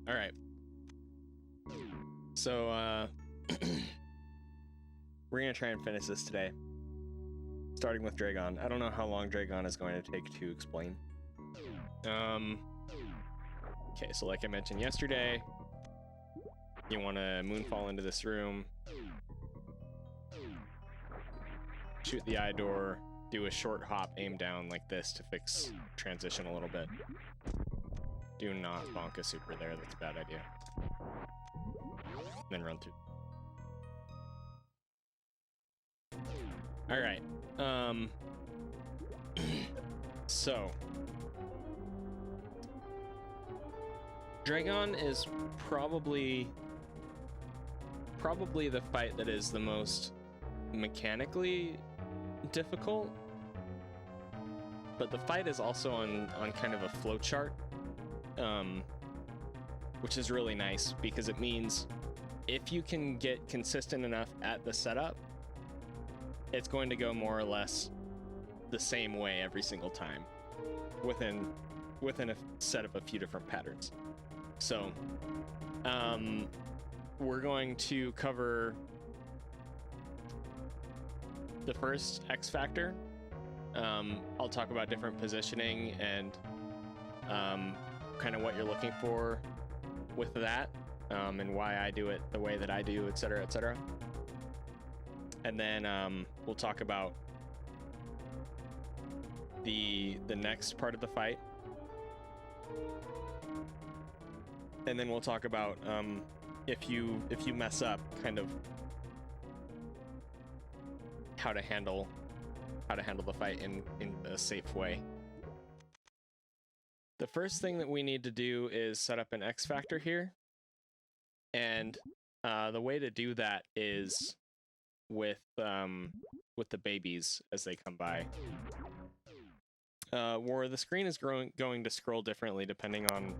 All right. So we're gonna try and finish this today, starting with Draygon. I don't know how long Draygon is going to take to explain. Okay, so like I mentioned yesterday, you want to moonfall into this room, shoot the eye door, do a short hop, aim down like this to fix transition a little bit. Do not bonk a super there, that's a bad idea. And then run through. All right. So Draygon is probably the fight that is the most mechanically difficult, but the fight is also on kind of a flowchart, which is really nice because it means if you can get consistent enough at the setup, it's going to go more or less the same way every single time within a set of a few different patterns. So we're going to cover the first X factor. I'll talk about different positioning and kind of what you're looking for with that, and why I do it the way that I do, etc., etc. And then we'll talk about the next part of the fight, and then we'll talk about if you mess up, kind of how to handle the fight in a safe way. The first thing that we need to do is set up an X factor here, and the way to do that is with the babies as they come by, where the screen is going to scroll differently depending on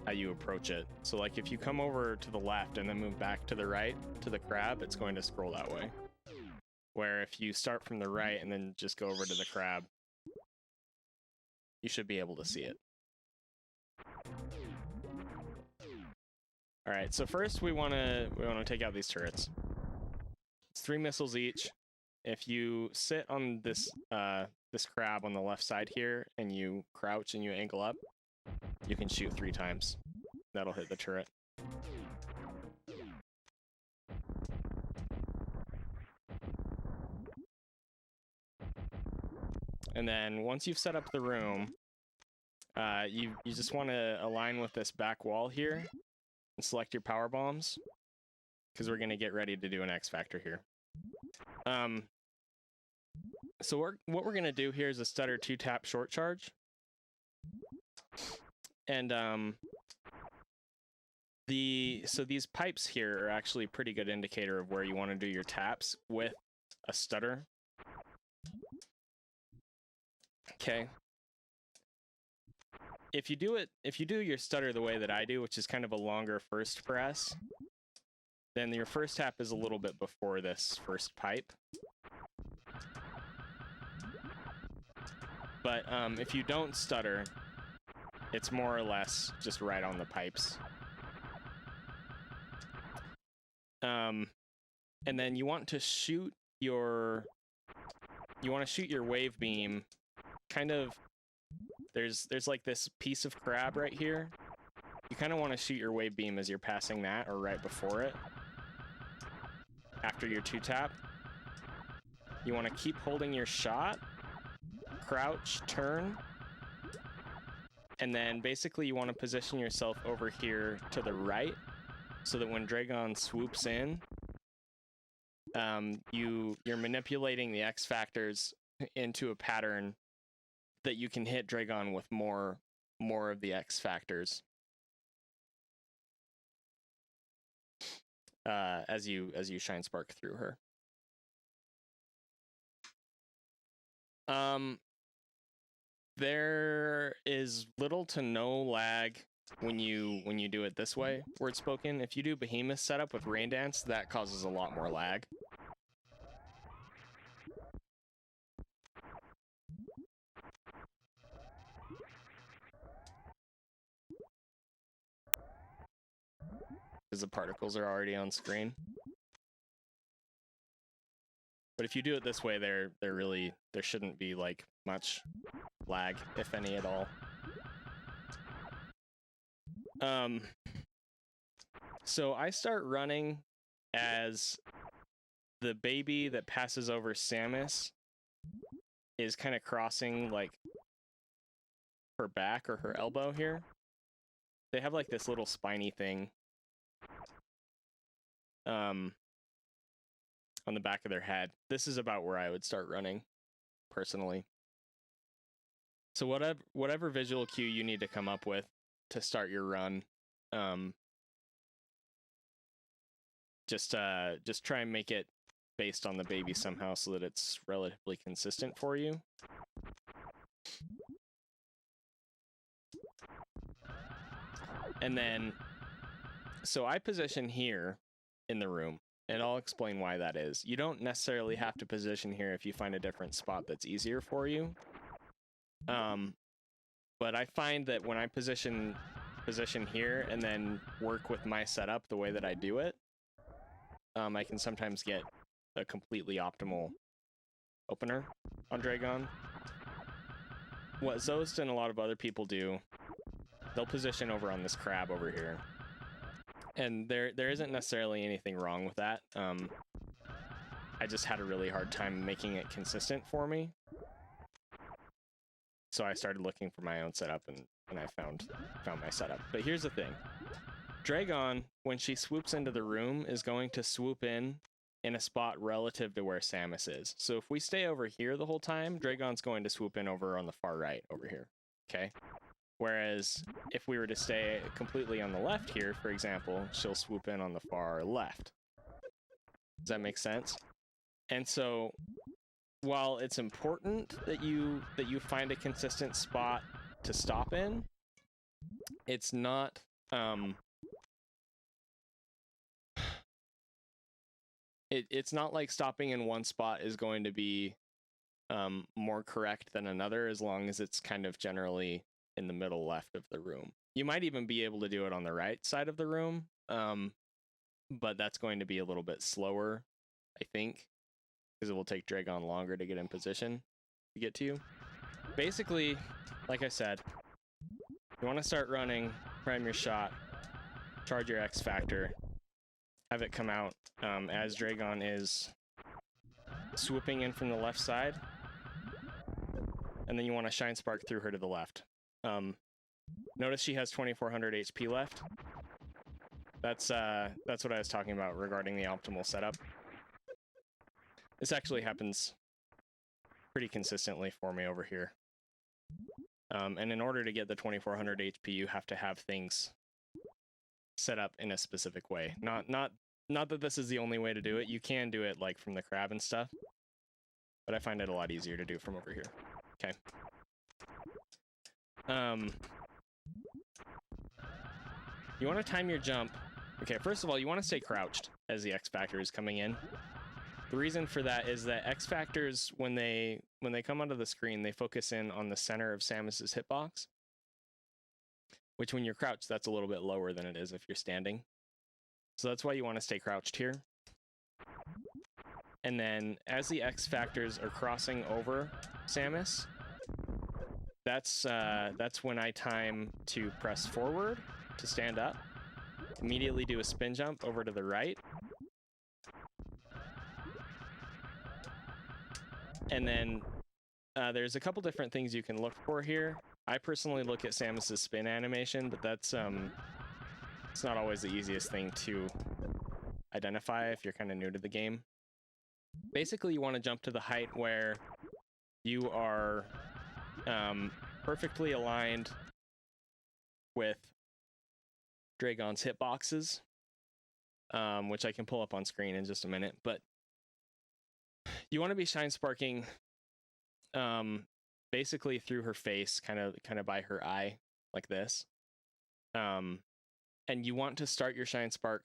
how you approach it. So like if you come over to the left and then move back to the right to the crab, it's going to scroll that way. Where if you start from the right and then just go over to the crab, you should be able to see it. All right, so first we want to take out these turrets. It's 3 missiles each. If you sit on this this crab on the left side here and you crouch and you angle up, you can shoot 3 times. That'll hit the turret. And then once you've set up the room, you just want to align with this back wall here and select your power bombs, because we're going to get ready to do an X factor here. So what we're going to do here is a stutter 2-tap short charge. And so these pipes here are actually a pretty good indicator of where you want to do your taps with a stutter. Okay. If you do your stutter the way that I do, which is kind of a longer first press, then your first tap is a little bit before this first pipe. But if you don't stutter, it's more or less just right on the pipes. And then you want to shoot your wave beam kind of, there's like this piece of crab right here. You kind of want to shoot your wave beam as you're passing that, or right before it, after your 2-tap. You want to keep holding your shot, crouch, turn, and then basically you want to position yourself over here to the right, so that when Draygon swoops in, you're manipulating the X factors into a pattern that you can hit Draygon with more of the X factors as you Shinespark through her. There is little to no lag when you do it this way, word spoken. If you do Behemoth setup with Rain Dance, that causes a lot more lag. because the particles are already on screen. But if you do it this way, there shouldn't be like much lag, if any at all. So I start running as the baby that passes over Samus is kind of crossing like her back or her elbow here. They have like this little spiny thing on the back of their head. This is about where I would start running, personally. So whatever visual cue you need to come up with to start your run, just try and make it based on the baby somehow so that it's relatively consistent for you. And then, so I position here in the room, and I'll explain why that is. You don't necessarily have to position here if you find a different spot that's easier for you. But I find that when I position here and then work with my setup the way that I do it, I can sometimes get a completely optimal opener on Draygon. What Zoast and a lot of other people do, they'll position over on this crab over here. And there isn't necessarily anything wrong with that. I just had a really hard time making it consistent for me. So I started looking for my own setup, and I found my setup. But here's the thing. Draygon, when she swoops into the room, is going to swoop in a spot relative to where Samus is. So if we stay over here the whole time, Draygon's going to swoop in over on the far right over here, okay? Whereas if we were to stay completely on the left here, for example, she'll swoop in on the far left. Does that make sense? And so while it's important that you find a consistent spot to stop in, it's not it's not like stopping in one spot is going to be more correct than another, as long as it's kind of generally in the middle left of the room. You might even be able to do it on the right side of the room, but that's going to be a little bit slower, I think, because it will take Draygon longer to get in position to get to you. Basically, like I said, you want to start running, prime your shot, charge your X Factor, have it come out as Draygon is swooping in from the left side, and then you want to Shinespark through her to the left. Notice she has 2400 HP left. That's what I was talking about regarding the optimal setup. This actually happens pretty consistently for me over here. And in order to get the 2400 HP, you have to have things set up in a specific way. Not that this is the only way to do it. You can do it like from the crab and stuff, but I find it a lot easier to do from over here. Okay. You want to time your jump. Okay, first of all, you want to stay crouched as the X Factor is coming in. The reason for that is that X Factors, when they come onto the screen, they focus in on the center of Samus's hitbox, which when you're crouched, that's a little bit lower than it is if you're standing. So that's why you want to stay crouched here. And then as the X Factors are crossing over Samus, that's when I time to press forward to stand up, immediately do a spin jump over to the right, and then there's a couple different things you can look for here. I personally look at Samus's spin animation, but that's it's not always the easiest thing to identify if you're kind of new to the game. Basically, you want to jump to the height where you are perfectly aligned with Draygon's hitboxes, which I can pull up on screen in just a minute. But you want to be Shinesparking basically through her face, kind of by her eye, like this. And you want to start your Shinespark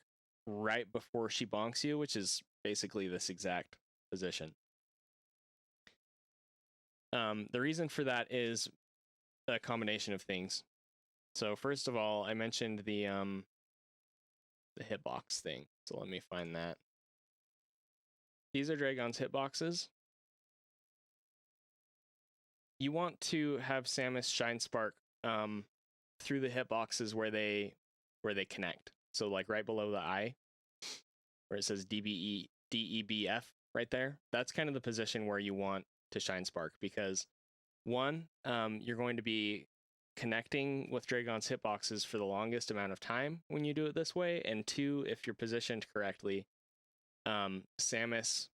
right before she bonks you, which is basically this exact position. The reason for that is a combination of things. So first of all, I mentioned the hitbox thing. So let me find that. These are Draygon's hitboxes. You want to have Samus Shinespark through the hitboxes where they connect. So like right below the eye, where it says DEBF right there. That's kind of the position where you want to Shinespark, because one, you're going to be connecting with Draygon's hitboxes for the longest amount of time when you do it this way, and two, if you're positioned correctly, Samus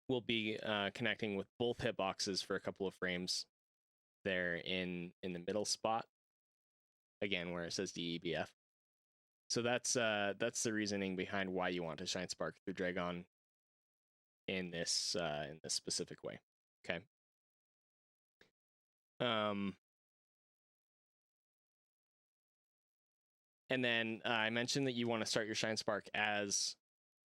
will be connecting with both hitboxes for a couple of frames there in the middle spot, again where it says DEBF. So that's the reasoning behind why you want to Shinespark through Draygon in this specific way. Okay. And then I mentioned that you want to start your Shinespark as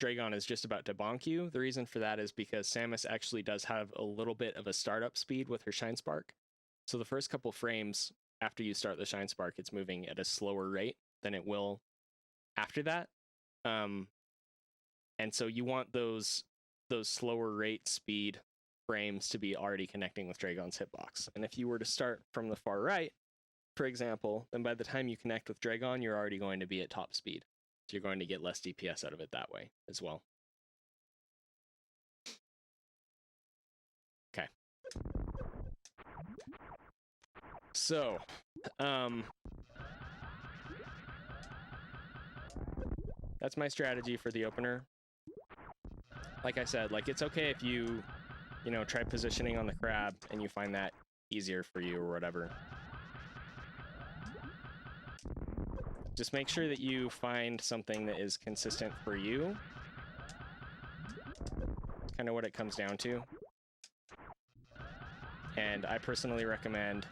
Draygon is just about to bonk you. The reason for that is because Samus actually does have a little bit of a startup speed with her Shinespark. So the first couple frames after you start the Shinespark, it's moving at a slower rate than it will after that. And so you want those slower rate speed frames to be already connecting with Draygon's hitbox. And if you were to start from the far right, for example, then by the time you connect with Draygon, you're already going to be at top speed. So you're going to get less DPS out of it that way as well. Okay. So, that's my strategy for the opener. Like I said, like it's okay if you try positioning on the crab and you find that easier for you or whatever. Just make sure that you find something that is consistent for you. It's kind of what it comes down to. And I personally recommend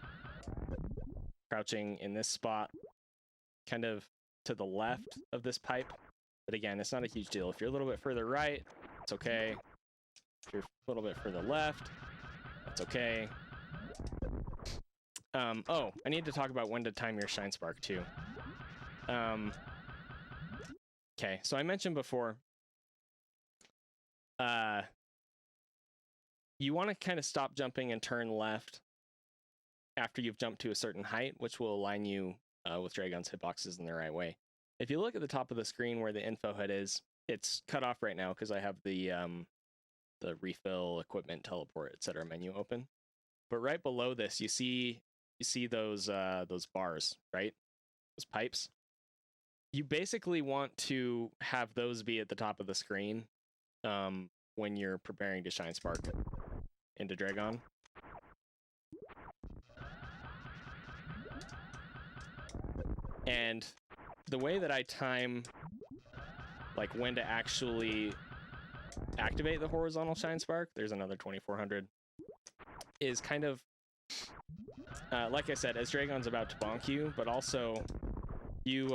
crouching in this spot, kind of to the left of this pipe. But again, it's not a huge deal. If you're a little bit further right, it's okay. If you're a little bit further left, that's okay. Oh, I need to talk about when to time your Shinespark too. Okay, so I mentioned before, you want to kind of stop jumping and turn left after you've jumped to a certain height, which will align you with Draygon's hitboxes in the right way. If you look at the top of the screen where the info HUD is, it's cut off right now because I have the refill, equipment, teleport, etc. menu open. But right below this, you see those bars, right? Those pipes. You basically want to have those be at the top of the screen when you're preparing to Shinespark into Draygon. And the way that I time like when to actually activate the horizontal Shinespark, there's another 2400, is kind of like I said, as Draygon's about to bonk you, but also you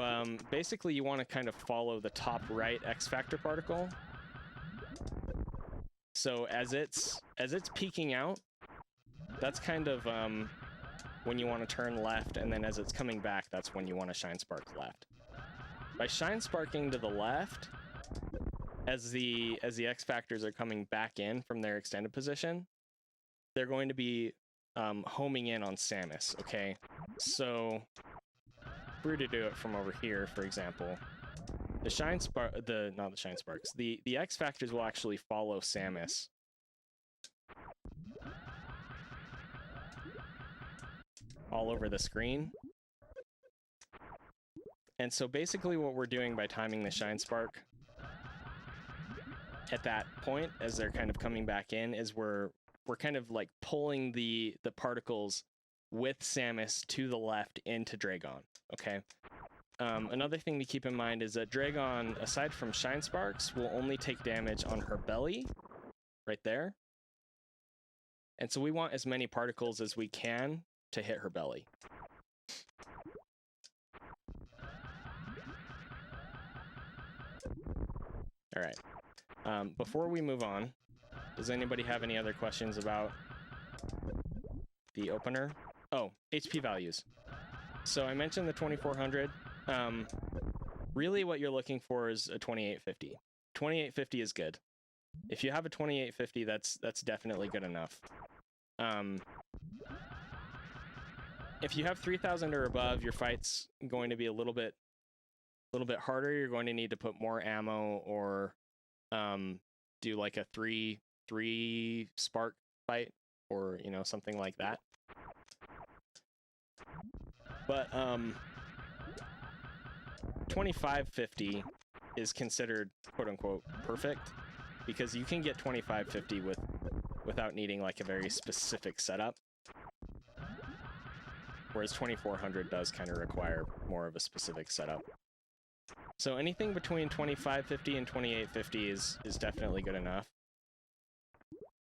basically you want to kind of follow the top right X Factor particle. So as it's peeking out, that's kind of when you want to turn left, and then as it's coming back, that's when you want to Shinespark left. By Shinesparking to the left, as the X Factors are coming back in from their extended position, they're going to be homing in on Samus, okay? So if we were to do it from over here, for example, the X Factors will actually follow Samus. All over the screen. And so basically what we're doing by timing the Shinespark at that point, as they're kind of coming back in, is we're kind of like pulling the particles with Samus to the left into Draygon, okay? Another thing to keep in mind is that Draygon, aside from Shinesparks, will only take damage on her belly, right there. And so we want as many particles as we can to hit her belly. All right. Before we move on, does anybody have any other questions about the opener? Oh, HP values. So I mentioned the 2400. really what you're looking for is a 2850. 2850 is good. If you have a 2850, that's definitely good enough. If you have 3000 or above, your fight's going to be a little bit harder. You're going to need to put more ammo or do like a three spark fight, or you know, something like that. But 2550 is considered quote unquote perfect, because you can get 2550 without needing like a very specific setup, whereas 2400 does kind of require more of a specific setup. So anything between 2550 and 2850 is definitely good enough.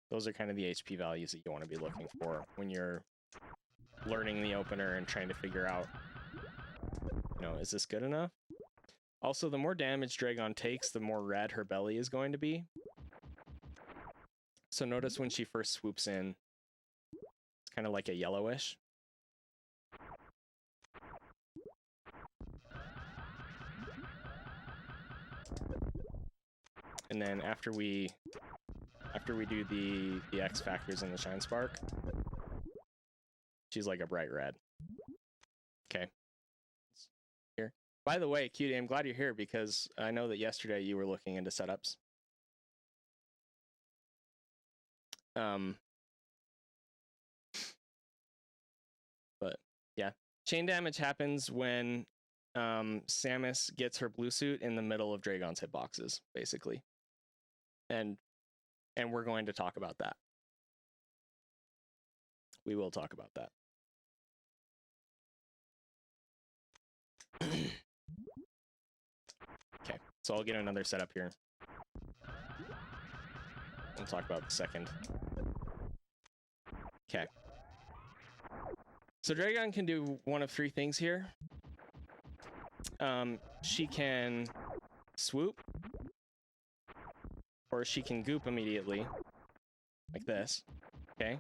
Those are kind of the HP values that you want to be looking for when you're learning the opener and trying to figure out, you know, is this good enough? Also, the more damage Draygon takes, the more red her belly is going to be. So notice when she first swoops in, it's kind of like a yellowish. And then after we do the X factors in the Shinespark, she's like a bright red. Okay. Here. By the way, Cutie, I'm glad you're here because I know that yesterday you were looking into setups. But yeah, chain damage happens when Samus gets her blue suit in the middle of Draygon's hitboxes, basically. And we're going to talk about that. We will talk about that. Okay, so I'll get another setup here. We'll talk about the second. Okay. So Draygon can do one of three things here. She can swoop, or she can goop immediately, like this, okay?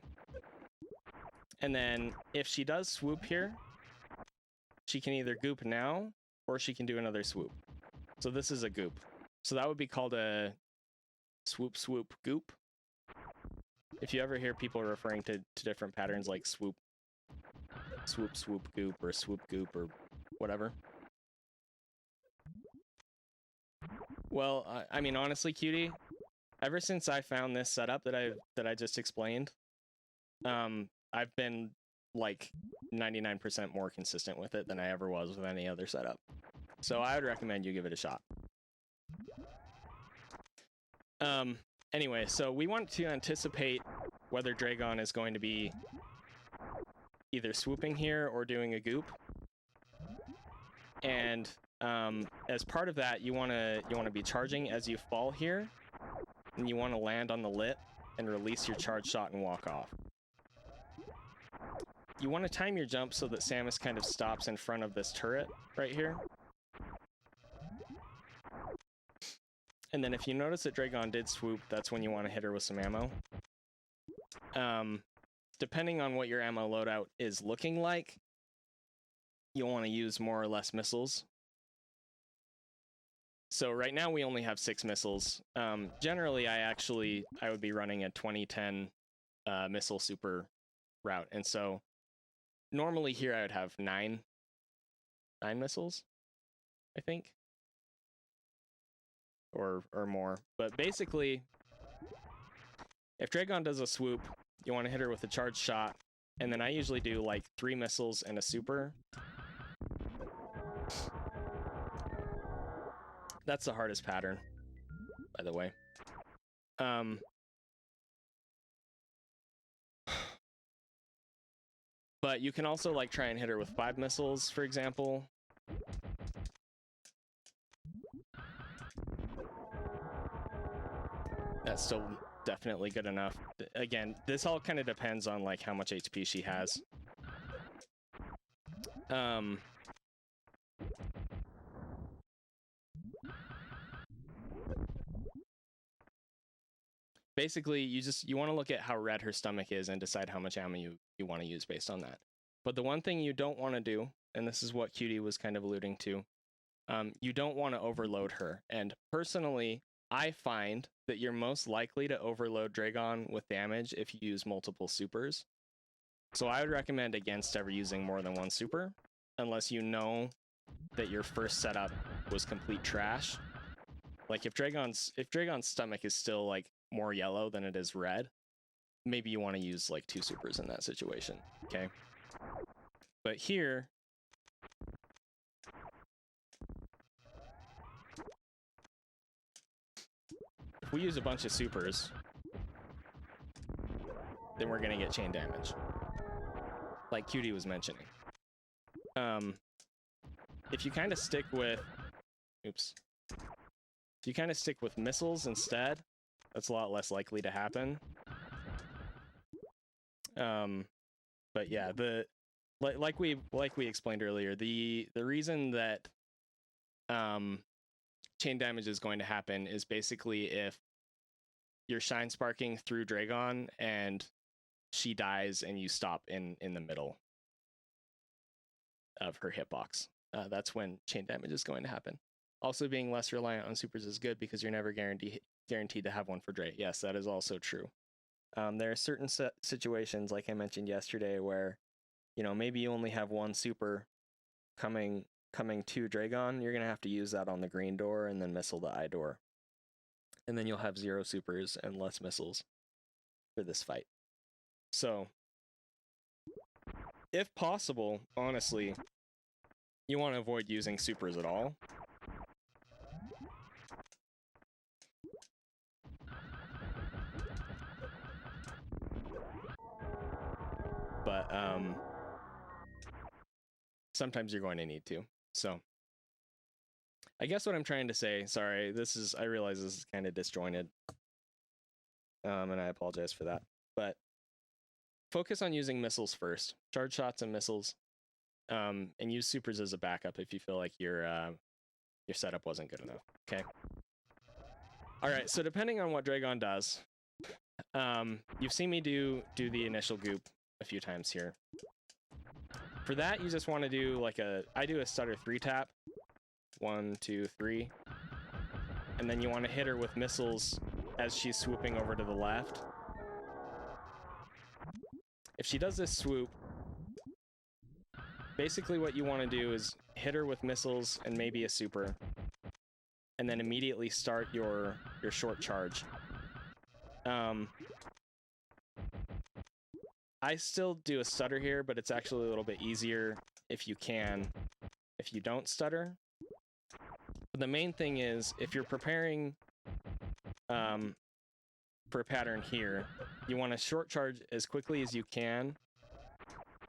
And then if she does swoop here, she can either goop now, or she can do another swoop. So this is a goop. So that would be called a swoop, swoop, goop. If you ever hear people referring to different patterns like swoop, swoop, swoop, goop, or swoop, goop, or whatever. Well, I mean, honestly, Cutie, ever since I found this setup that I just explained, I've been like 99% more consistent with it than I ever was with any other setup. So I would recommend you give it a shot. Anyway, so we want to anticipate whether Draygon is going to be either swooping here or doing a goop. And as part of that, you want to be charging as you fall here, and you want to land on the lit and release your charge shot and walk off. You want to time your jump so that Samus kind of stops in front of this turret right here. And then if you notice that Draygon did swoop, that's when you want to hit her with some ammo. Depending on what your ammo loadout is looking like, you'll want to use more or less missiles. So right now we only have 6 missiles. Generally, I would be running a 2010 missile super route, and so normally here I would have 9 missiles, I think, or more. But basically, if Draygon does a swoop, you want to hit her with a charged shot, and then I usually do like 3 missiles and a super. That's the hardest pattern, by the way. But you can also like try and hit her with 5 missiles, for example. That's still definitely good enough. Again, this all kind of depends on like how much HP she has. Basically, you want to look at how red her stomach is and decide how much ammo you want to use based on that. But the one thing you don't want to do, and this is what Cutie was kind of alluding to, you don't want to overload her. And personally, I find that you're most likely to overload Draygon with damage if you use multiple supers. So I would recommend against ever using more than one super, unless you know that your first setup was complete trash. Like if Draygon's stomach is still like more yellow than it is red, maybe you want to use like 2 supers in that situation, okay? But here, if we use a bunch of supers, then we're gonna get chain damage, like Cutie was mentioning. If you kind of stick with, if you kind of stick with missiles instead, that's a lot less likely to happen. But yeah, like we explained earlier, the reason that chain damage is going to happen is basically if you're Shinesparking through Draygon and she dies and you stop in the middle of her hitbox. That's when chain damage is going to happen. Also, being less reliant on supers is good because you're never guaranteed to have one for Dray. Yes, that is also true. There are certain situations, like I mentioned yesterday, where, you know, maybe you only have one super coming to Draygon. You're gonna have to use that on the green door and then missile the I door, and then you'll have 0 supers and less missiles for this fight. So, if possible, honestly, you want to avoid using supers at all. But sometimes you're going to need to. So I guess what I'm trying to say, sorry, I realize this is kind of disjointed, and I apologize for that, but focus on using missiles first, charge shots and missiles, and use supers as a backup if you feel like your setup wasn't good enough. Okay. All right. So depending on what Draygon does, you've seen me do the initial goop a few times here. For that, you just want to do I do a stutter 3-tap, 1, 2, 3, and then you want to hit her with missiles as she's swooping over to the left. If she does this swoop, basically what you want to do is hit her with missiles and maybe a super, and then immediately start your short charge. I still do a stutter here, but it's actually a little bit easier if you don't stutter. But the main thing is, if you're preparing for a pattern here, you want to short charge as quickly as you can,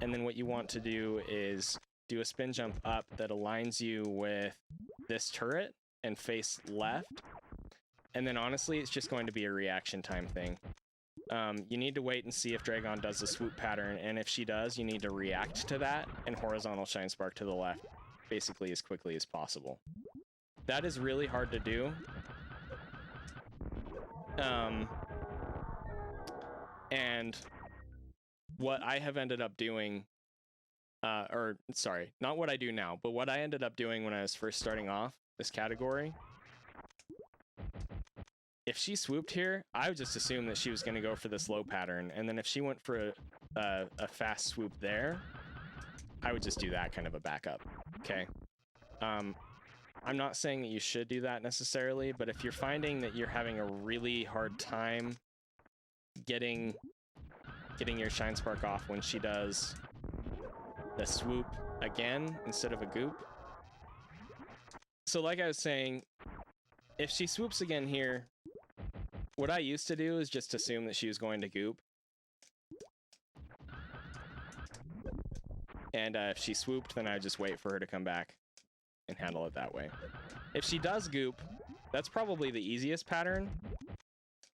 and then what you want to do is do a spin jump up that aligns you with this turret and face left, and then honestly it's just going to be a reaction time thing. You need to wait and see if Draygon does the swoop pattern, and if she does, you need to react to that and horizontal Shinespark to the left basically as quickly as possible. That is really hard to do. And what I have ended up doing, or sorry, not what I do now, but what I ended up doing when I was first starting off this category, if she swooped here, I would just assume that she was going to go for the slow pattern, and then if she went for a fast swoop there, I would just do that kind of a backup, okay? I'm not saying that you should do that necessarily, but if you're finding that you're having a really hard time getting your Shinespark off when she does the swoop again instead of a goop. So like I was saying, if she swoops again here, what I used to do is just assume that she was going to goop. And if she swooped, then I would just wait for her to come back and handle it that way. If she does goop, that's probably the easiest pattern,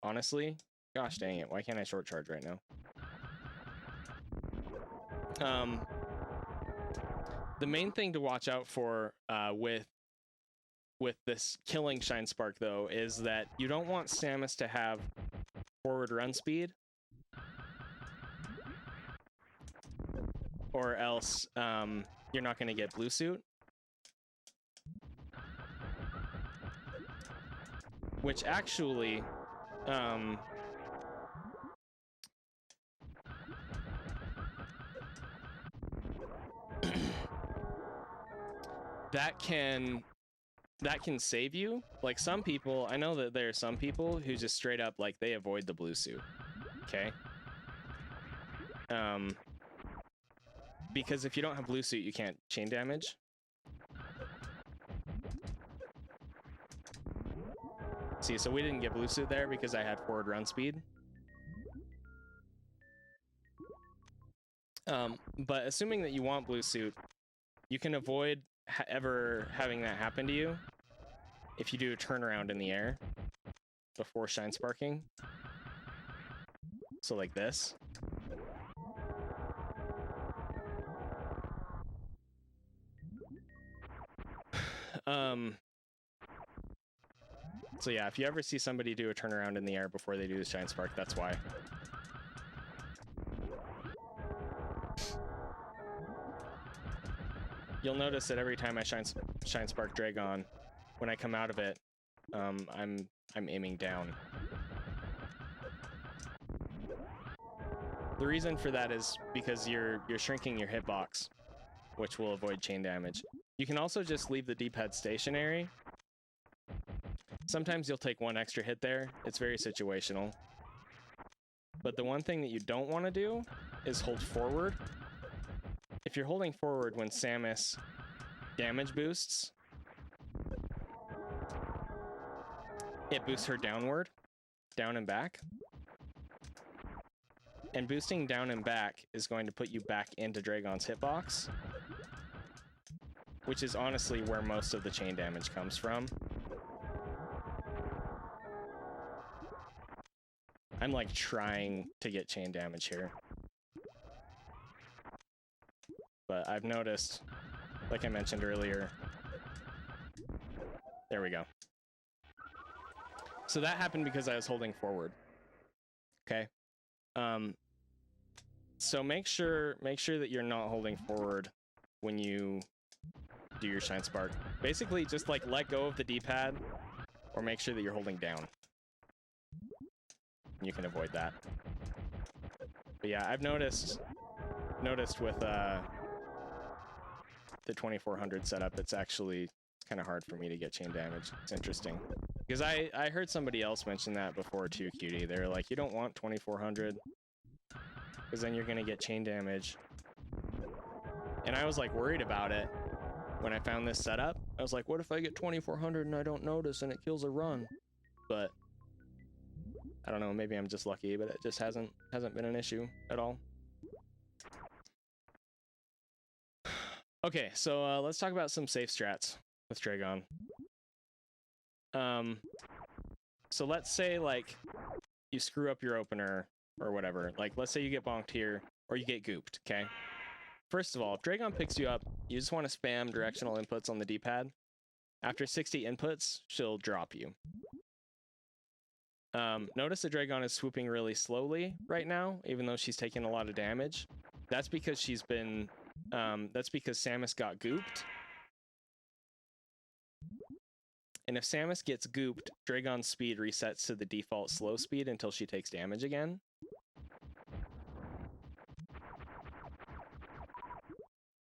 honestly. Gosh dang it, why can't I short charge right now? The main thing to watch out for with this killing Shinespark, though, is that you don't want Samus to have forward run speed, or else you're not going to get blue suit. which actually, that can save you. Like some people, I know that there are some people who just straight up like they avoid the blue suit. Okay. Because if you don't have blue suit, you can't chain damage. See, so we didn't get blue suit there because I had forward run speed. But assuming that you want blue suit, you can avoid ever having that happen to you if you do a turnaround in the air before Shinesparking. So like this. So yeah, if you ever see somebody do a turnaround in the air before they do the Shinespark, that's why. You'll notice that every time I Shinespark Draygon, when I come out of it, I'm aiming down. The reason for that is because you're shrinking your hitbox, which will avoid chain damage. You can also just leave the D-pad stationary. Sometimes you'll take one extra hit there. It's very situational. But the one thing that you don't want to do is hold forward. If you're holding forward when Samus damage boosts, it boosts her downward, down and back. And boosting down and back is going to put you back into Draygon's hitbox, which is honestly where most of the chain damage comes from. I'm like trying to get chain damage here. But I've noticed, like I mentioned earlier, there we go. So that happened because I was holding forward. Okay. So make sure that you're not holding forward when you do your Shinespark. Basically, just like let go of the D-pad, or make sure that you're holding down. You can avoid that. But yeah, I've noticed with the 2400 setup, it's actually kind of hard for me to get chain damage. It's interesting. Because I heard somebody else mention that before too, Cutie. They were like, you don't want 2400 because then you're going to get chain damage. And I was like worried about it when I found this setup. I was like, what if I get 2400 and I don't notice and it kills a run? But I don't know, maybe I'm just lucky, but it just hasn't been an issue at all. Okay, so let's talk about some safe strats with Draygon. So let's say like you screw up your opener or whatever. Like let's say you get bonked here or you get gooped, okay? First of all, if Draygon picks you up, you just want to spam directional inputs on the D-pad. After 60 inputs, she'll drop you. Notice that Draygon is swooping really slowly right now, even though she's taking a lot of damage. That's because she's been, that's because Samus got gooped. And if Samus gets gooped, Draygon's speed resets to the default slow speed until she takes damage again.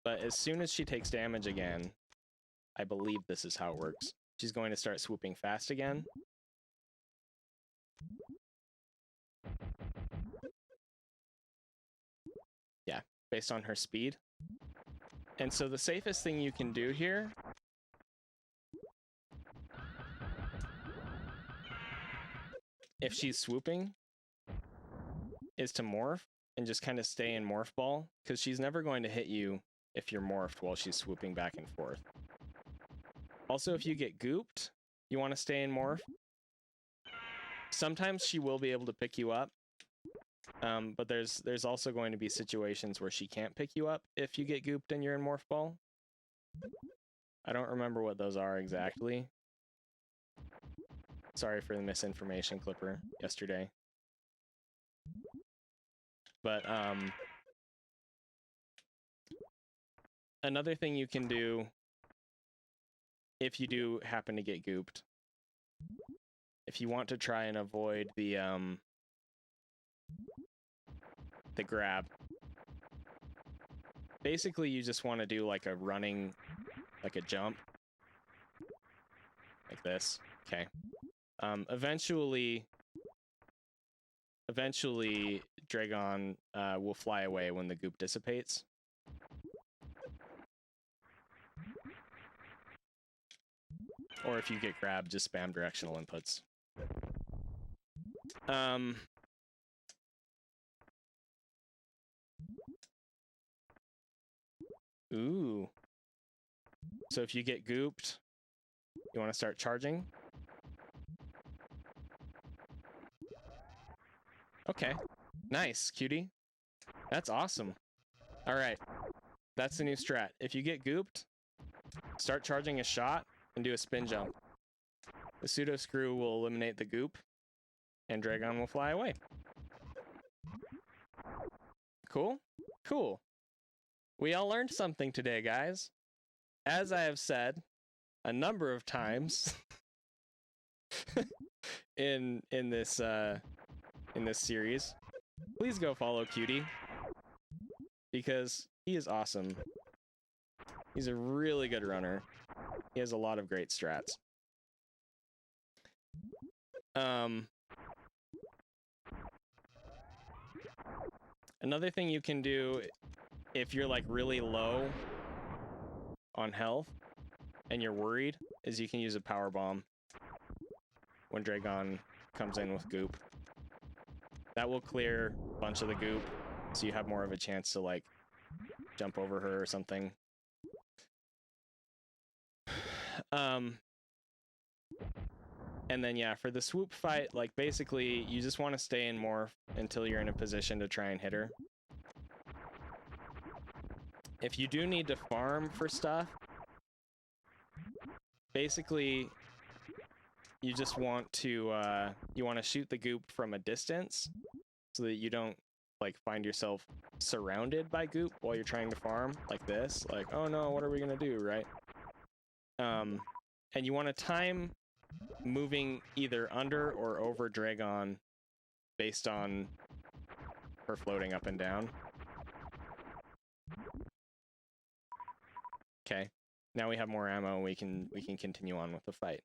But as soon as she takes damage again, I believe this is how it works. She's going to start swooping fast again. Yeah, based on her speed. And so the safest thing you can do here if she's swooping is to morph and just kind of stay in morph ball, because she's never going to hit you if you're morphed while she's swooping back and forth. Also, if you get gooped, you want to stay in morph. Sometimes she will be able to pick you up, but there's also going to be situations where she can't pick you up if you get gooped and you're in morph ball. I don't remember what those are exactly. Sorry for the misinformation, Clipper, yesterday. But another thing you can do if you do happen to get gooped if you want to try and avoid the grab, basically you just want to do like a running, like a jump, like this. Okay. Eventually, Draygon will fly away when the goop dissipates. Or if you get grabbed, just spam directional inputs. Ooh. So if you get gooped, you want to start charging? Okay. Nice, cutie. That's awesome. All right. That's the new strat. If you get gooped, start charging a shot and do a spin jump. The pseudo screw will eliminate the goop, and Draygon will fly away. Cool? Cool. We all learned something today, guys. As I have said a number of times in this series, please go follow Cutie, because he is awesome. He's a really good runner. He has a lot of great strats. Another thing you can do if you're like really low on health and you're worried is you can use a power bomb when Draygon comes in with goop. That will clear a bunch of the goop, so you have more of a chance to like jump over her or something. And then yeah, for the swoop fight, like basically you just want to stay in morph until you're in a position to try and hit her. If you do need to farm for stuff, basically you just want to shoot the goop from a distance so that you don't like find yourself surrounded by goop while you're trying to farm, like this. Like, oh no, what are we gonna do, right? And you want to time moving either under or over Draygon based on her floating up and down. Okay, now we have more ammo. We can continue on with the fight.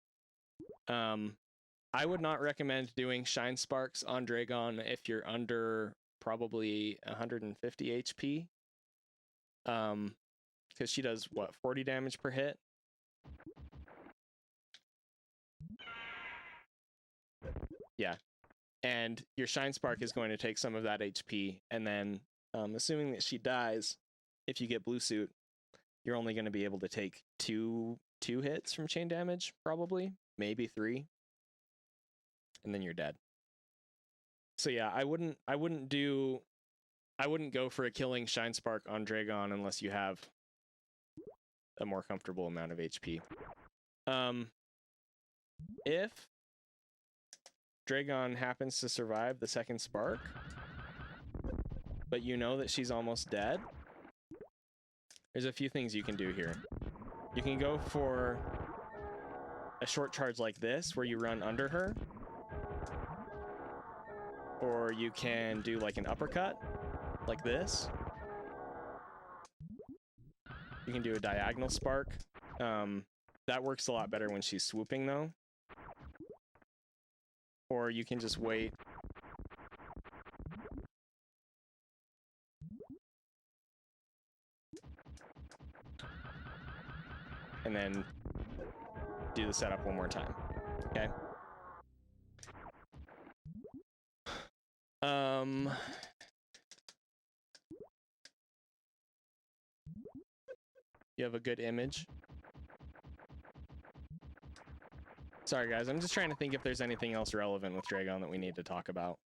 I would not recommend doing Shinesparks on Draygon if you're under probably 150 HP. Because she does what, 40 damage per hit? Yeah, and your Shinespark is going to take some of that HP, and then assuming that she dies, if you get blue suit, you're only going to be able to take two hits from chain damage, probably, maybe 3, and then you're dead. So yeah, I wouldn't go for a killing Shinespark on Draygon unless you have a more comfortable amount of HP. If Draygon happens to survive the second spark, but you know that she's almost dead, there's a few things you can do here. You can go for a short charge like this, where you run under her, or you can do like an uppercut, like this. You can do a diagonal spark. That works a lot better when she's swooping, though. Or you can just wait. And then do the setup one more time. Okay? You have a good image. Sorry, guys. I'm just trying to think if there's anything else relevant with Draygon that we need to talk about.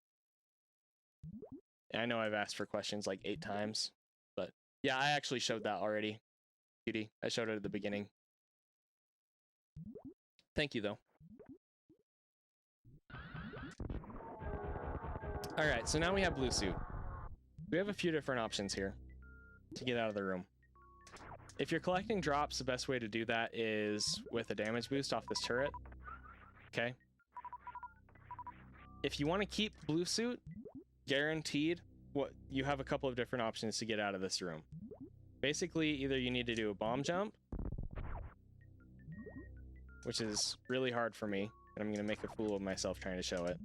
I know I've asked for questions like 8 times, but yeah, I actually showed that already. Cutie. I showed it at the beginning. Thank you, though. All right, so now we have blue suit. We have a few different options here to get out of the room. If you're collecting drops, the best way to do that is with a damage boost off this turret. Okay. if you want to keep blue suit, guaranteed, what you have a couple of different options to get out of this room. Basically, either you need to do a bomb jump, which is really hard for me, and I'm going to make a fool of myself trying to show it.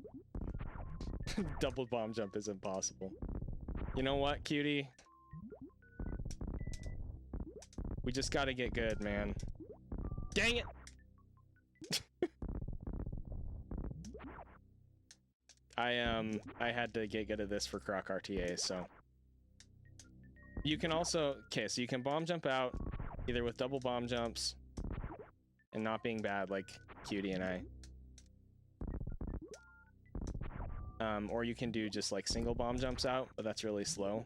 Double bomb jump is impossible. You know what, cutie? We just got to get good, man. Dang it! I had to get good at this for Croc RTA, so. You can also, okay, so you can bomb jump out either with double bomb jumps and not being bad like Cutie and I. Or you can do just like single bomb jumps out, but that's really slow.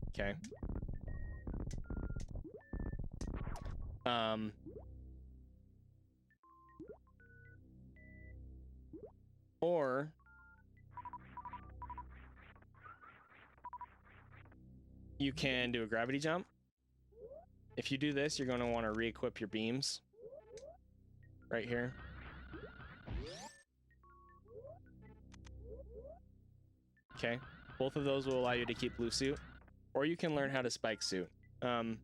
Okay. Or you can do a gravity jump. If you do this, you're going to want to re-equip your beams right here. Okay, both of those will allow you to keep blue suit, or you can learn how to spike suit. I'm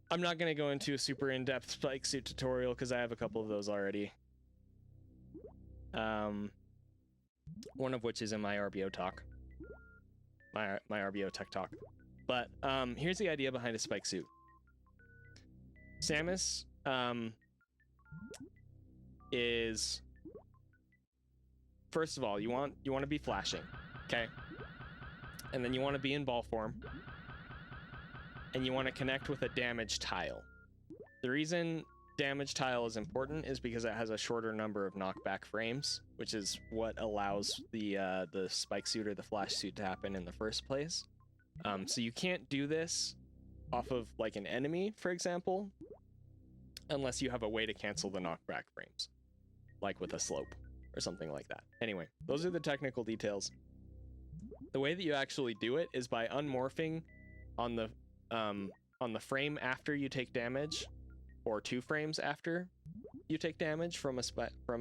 not going to go into a super in-depth spike suit tutorial because I have a couple of those already. One of which is in my RBO talk, my RBO tech talk. But here's the idea behind a spike suit. Samus is, first of all, you want to be flashing, okay? And then you want to be in ball form, and you want to connect with a damage tile. The reason damage tile is important is because it has a shorter number of knockback frames, which is what allows the spike suit or the flash suit to happen in the first place. So you can't do this off of like an enemy, for example, unless you have a way to cancel the knockback frames, like with a slope or something like that. Anyway, those are the technical details. The way that you actually do it is by unmorphing on the frame after you take damage, or 2 frames after you take damage from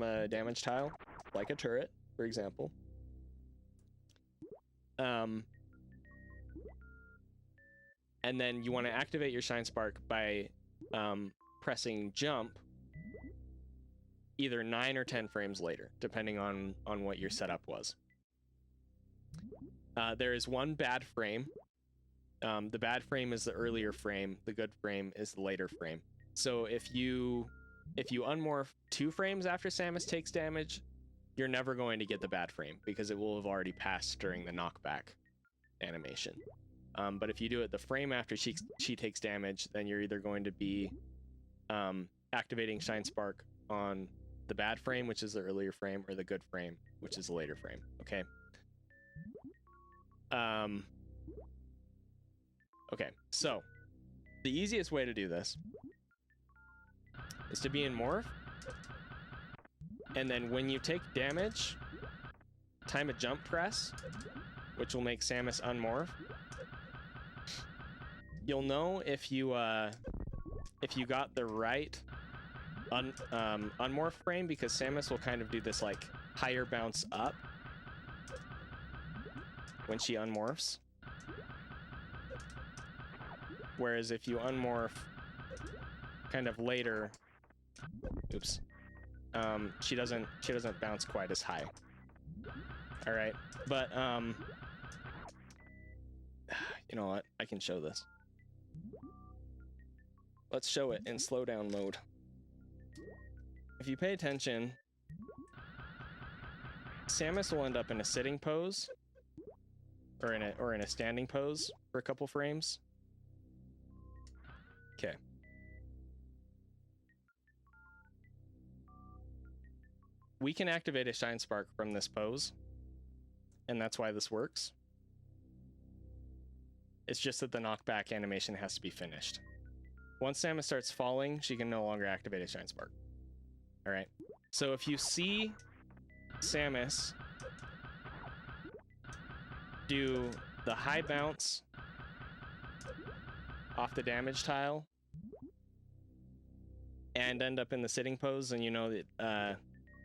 a damage tile, like a turret, for example. And then you want to activate your Shinespark by pressing jump either 9 or 10 frames later, depending on what your setup was. There is one bad frame. The bad frame is the earlier frame. The good frame is the later frame. So if you unmorph 2 frames after Samus takes damage, you're never going to get the bad frame because it will have already passed during the knockback animation. But if you do it the frame after she takes damage, then you're either going to be activating Shinespark on the bad frame, which is the earlier frame, or the good frame, which is the later frame. Okay. Okay, so the easiest way to do this is to be in morph, and then when you take damage, time a jump press, which will make Samus unmorph. You'll know if you got the right unmorph frame, because Samus will kind of do this like higher bounce up when she unmorphs. Whereas if you unmorph kind of later, oops, she doesn't bounce quite as high. All right, but you know what? I can show this. Let's show it in slowdown mode. If you pay attention, Samus will end up in a sitting pose, or in a standing pose for a couple frames. Okay. We can activate a Shinespark from this pose, and that's why this works. It's just that the knockback animation has to be finished. Once Samus starts falling, she can no longer activate a Shinespark. All right. So if you see Samus do the high bounce off the damage tile and end up in the sitting pose, and you know that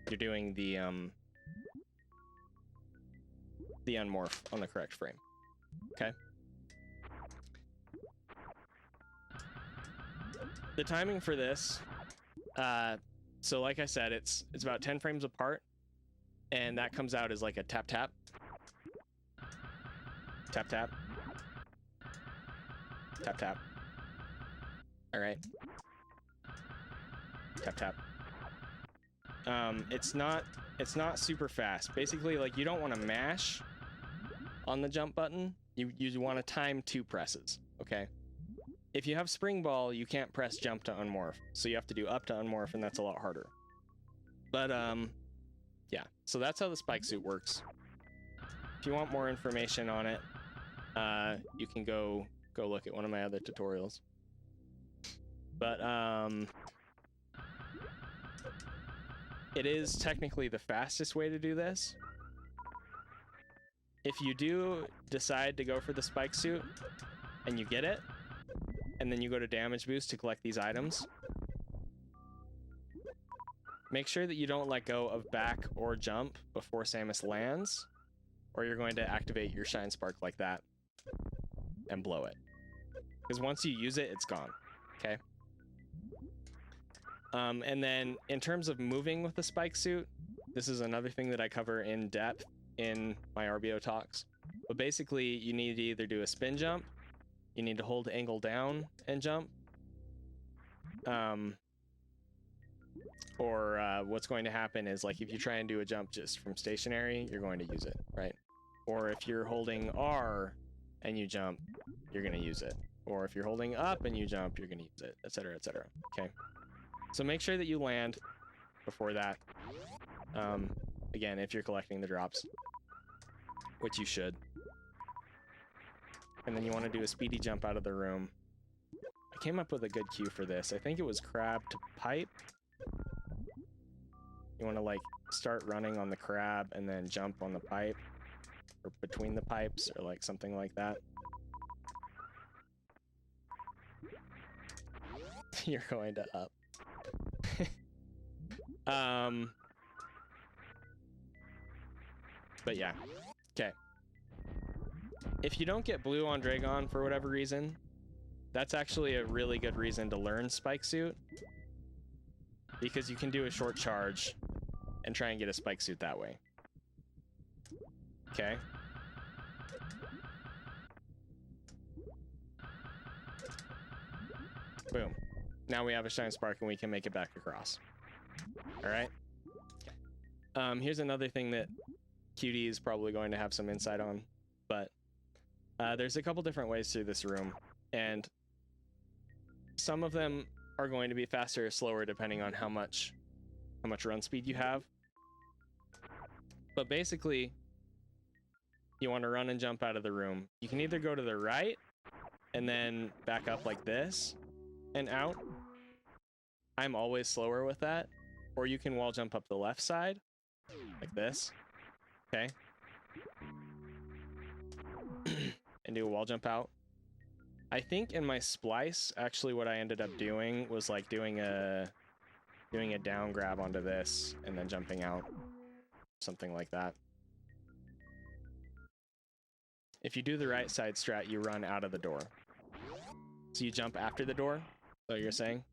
you're doing the unmorph on the correct frame. Okay. The timing for this, so like I said, it's about 10 frames apart, and that comes out as like a tap tap, tap tap, tap tap. All right. Tap tap. It's not super fast. Basically, like, you don't want to mash on the jump button. You want to time 2 presses. Okay. If you have spring ball, you can't press jump to unmorph, so you have to do up to unmorph, and that's a lot harder. But yeah. So that's how the spike suit works. If you want more information on it, you can go look at one of my other tutorials. But it is technically the fastest way to do this. If you do decide to go for the spike suit and you get it, and then you go to damage boost to collect these items, make sure that you don't let go of back or jump before Samus lands, or you're going to activate your Shinespark like that and blow it. Because once you use it, it's gone. Okay? And then in terms of moving with the spike suit, this is another thing that I cover in depth in my RBO talks. But basically, you need to either do a spin jump, you need to hold angle down and jump, or what's going to happen is, like, if you try and do a jump just from stationary, you're going to use it, right? Or if you're holding R and you jump, you're going to use it. Or if you're holding up and you jump, you're going to use it, etc., etc. Okay. So make sure that you land before that. Again, if you're collecting the drops, which you should. And then you want to do a speedy jump out of the room. I came up with a good cue for this. I think it was crab to pipe. You want to, like, start running on the crab and then jump on the pipe, or between the pipes, or like something like that. You're going to up. But yeah. Okay. If you don't get blue on Draygon for whatever reason, that's actually a really good reason to learn Spike Suit, because you can do a short charge and try and get a Spike Suit that way. Okay. Boom. Now we have a Shinespark and we can make it back across. All right. Here's another thing that QD is probably going to have some insight on, but there's a couple different ways through this room, and some of them are going to be faster or slower depending on how much run speed you have. But basically, you want to run and jump out of the room. You can either go to the right and then back up like this and out. I'm always slower with that. Or you can wall jump up the left side like this. Okay. And do a wall jump out. I think in my splice, actually what I ended up doing was like doing a down grab onto this and then jumping out. Something like that. If you do the right side strat, you run out of the door. So you jump after the door, so you're saying?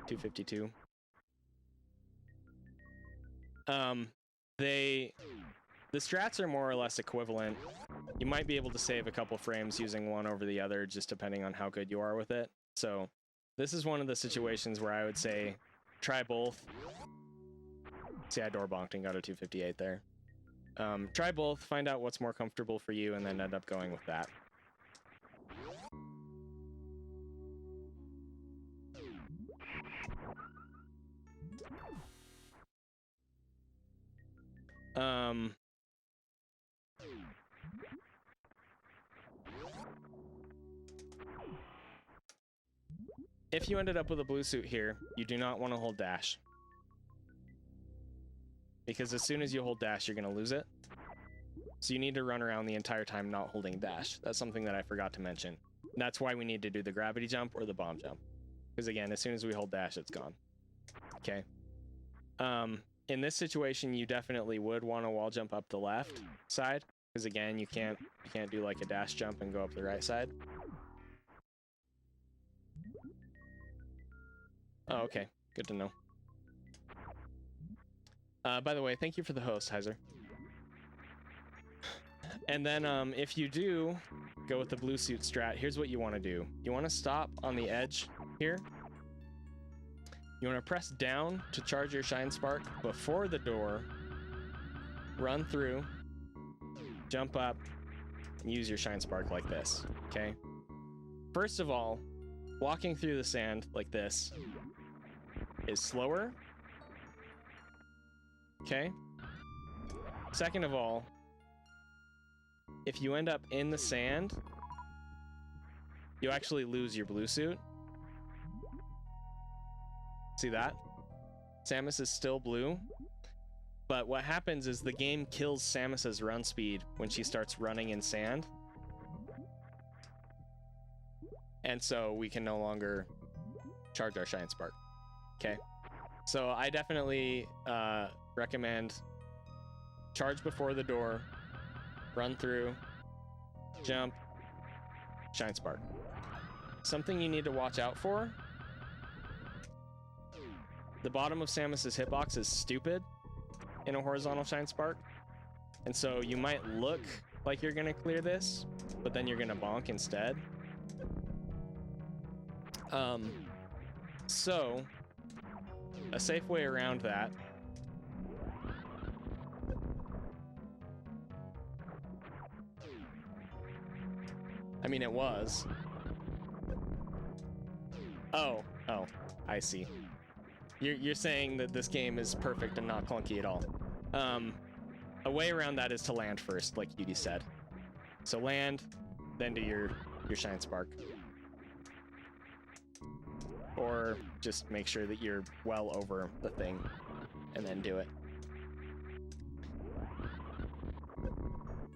$252. The strats are more or less equivalent. You might be able to save a couple frames using one over the other, just depending on how good you are with it. So this is one of the situations where I would say try both. See, I door bonked and got a 258 there. Try both, find out what's more comfortable for you, and then end up going with that. If you ended up with a blue suit here, you do not want to hold dash. Because as soon as you hold dash, you're going to lose it. So you need to run around the entire time not holding dash. That's something that I forgot to mention. That's why we need to do the gravity jump or the bomb jump. Because again, as soon as we hold dash, it's gone. Okay. In this situation, you definitely would want to wall jump up the left side. Because again, you can't do like a dash jump and go up the right side. Oh, okay. Good to know. By the way, thank you for the host, Heiser. And then if you do go with the blue suit strat, here's what you want to do. You want to stop on the edge here. You want to press down to charge your Shinespark before the door, run through, jump up, and use your Shinespark like this, okay? First of all, walking through the sand like this is slower, okay? Second of all, if you end up in the sand, you actually lose your blue suit. See that? Samus is still blue, but what happens is the game kills Samus's run speed when she starts running in sand. And so we can no longer charge our Shinespark. Okay. So I definitely recommend charge before the door, run through, jump, Shinespark. Something you need to watch out for. The bottom of Samus's hitbox is stupid in a horizontal Shinespark. And so you might look like you're gonna clear this, but then you're gonna bonk instead. So a safe way around that I mean, it was. Oh, I see. You're saying that this game is perfect and not clunky at all. A way around that is to land first, like Yudi said. So land, then do your Shinespark. Or just make sure that you're well over the thing, and then do it.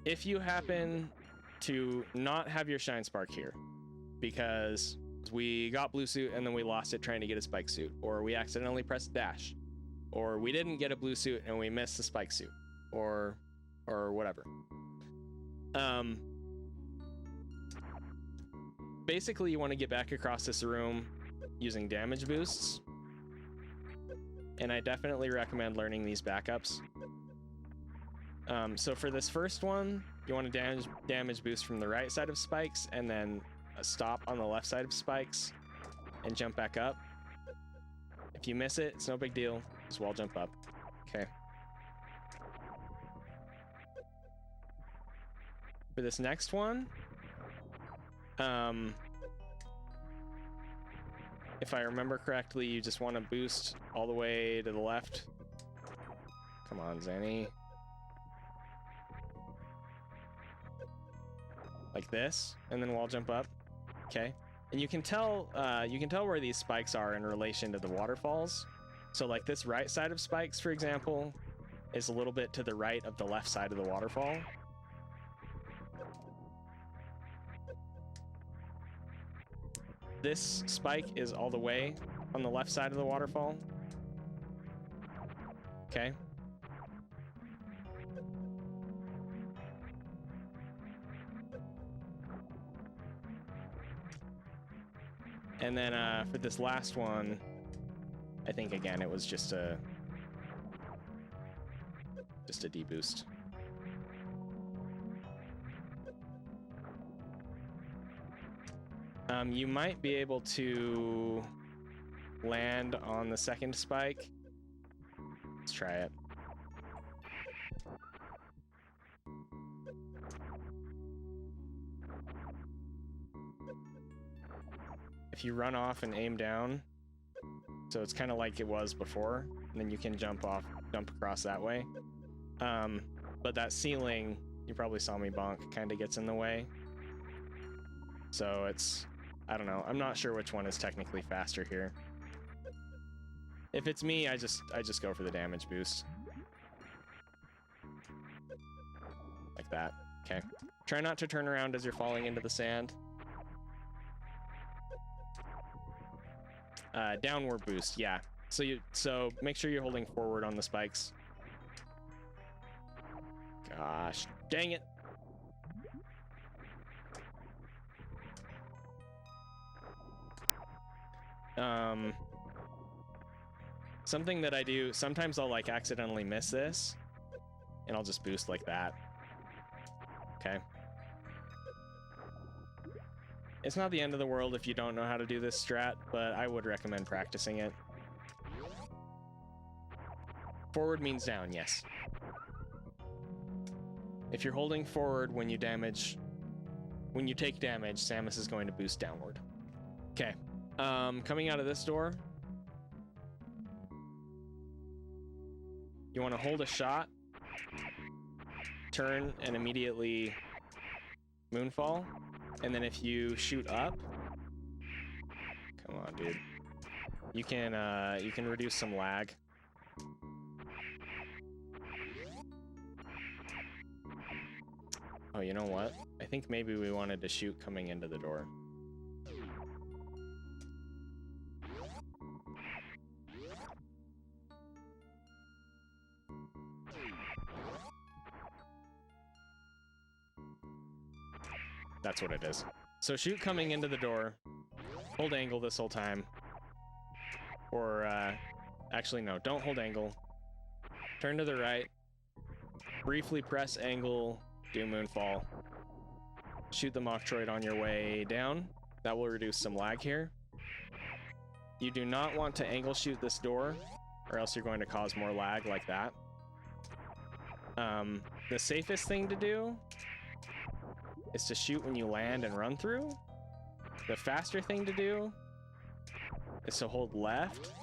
If you happen to not have your Shinespark here, because we got blue suit and then we lost it trying to get a spike suit, or we accidentally pressed dash, or we didn't get a blue suit and we missed the spike suit, or whatever. Basically, you want to get back across this room using damage boosts, and I definitely recommend learning these backups. So for this first one, you want to damage boost from the right side of spikes, and then stop on the left side of spikes and jump back up. If you miss it, it's no big deal. Just wall jump up. Okay. For this next one, if I remember correctly, you just want to boost all the way to the left. Come on, Zeni. Like this, and then wall jump up. Okay. And you can tell where these spikes are in relation to the waterfalls. So like this right side of spikes, for example, is a little bit to the right of the left side of the waterfall. This spike is all the way on the left side of the waterfall. Okay. And then for this last one, I think again it was just a deboost. You might be able to land on the second spike. Let's try it. If you run off and aim down, so it's kind of like it was before, and then you can jump across that way. But that ceiling, you probably saw me bonk, kind of gets in the way. So it's, I don't know, I'm not sure which one is technically faster here. If it's me, I just go for the damage boost. Like like that. Okay. Try not to turn around as you're falling into the sand. Downward boost, yeah. So make sure you're holding forward on the spikes. Gosh, dang it. Something that I do, sometimes I'll like accidentally miss this, and I'll just boost like that. Okay. It's not the end of the world if you don't know how to do this strat, but I would recommend practicing it. Forward means down, yes. If you're holding forward when you take damage, Samus is going to boost downward. Okay. Coming out of this door, you want to hold a shot, turn, and immediately moonfall. And then if you shoot up, come on, dude, you can reduce some lag. Oh, you know what? I think maybe we wanted to shoot coming into the door. That's what it is. So shoot coming into the door, hold angle this whole time. Or, actually no, don't hold angle. Turn to the right, briefly press angle, do moonfall. Shoot the Metroid on your way down. That will reduce some lag here. You do not want to angle shoot this door, or else you're going to cause more lag like that. The safest thing to do is to shoot when you land and run through. The faster thing to do is to hold left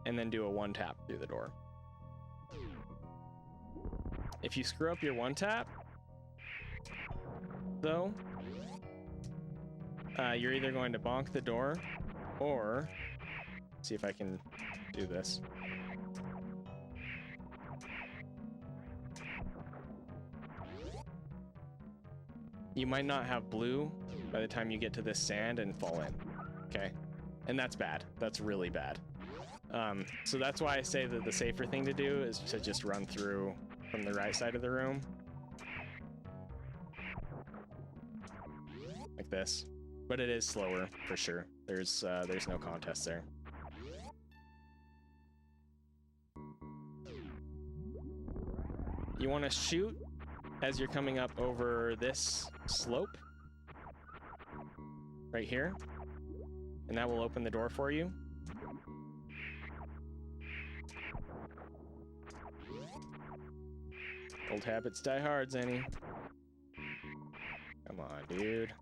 and then do a one tap through the door. If you screw up your one tap, though, you're either going to bonk the door or, see if I can do this. You might not have blue by the time you get to this sand and fall in, okay? And that's bad. That's really bad. So that's why I say that the safer thing to do is to just run through from the right side of the room. Like this. But it is slower, for sure. There's no contest there. You want to shoot as you're coming up over this slope right here, and that will open the door for you. Old habits die hard, Zeni. Come on, dude.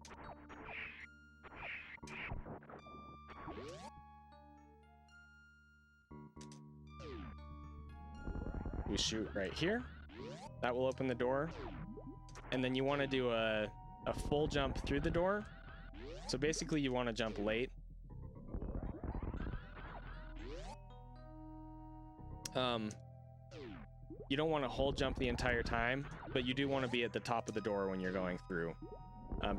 We shoot right here. That will open the door. And then you want to do a full jump through the door. So basically you want to jump late. You don't want to hold jump the entire time, but you do want to be at the top of the door when you're going through.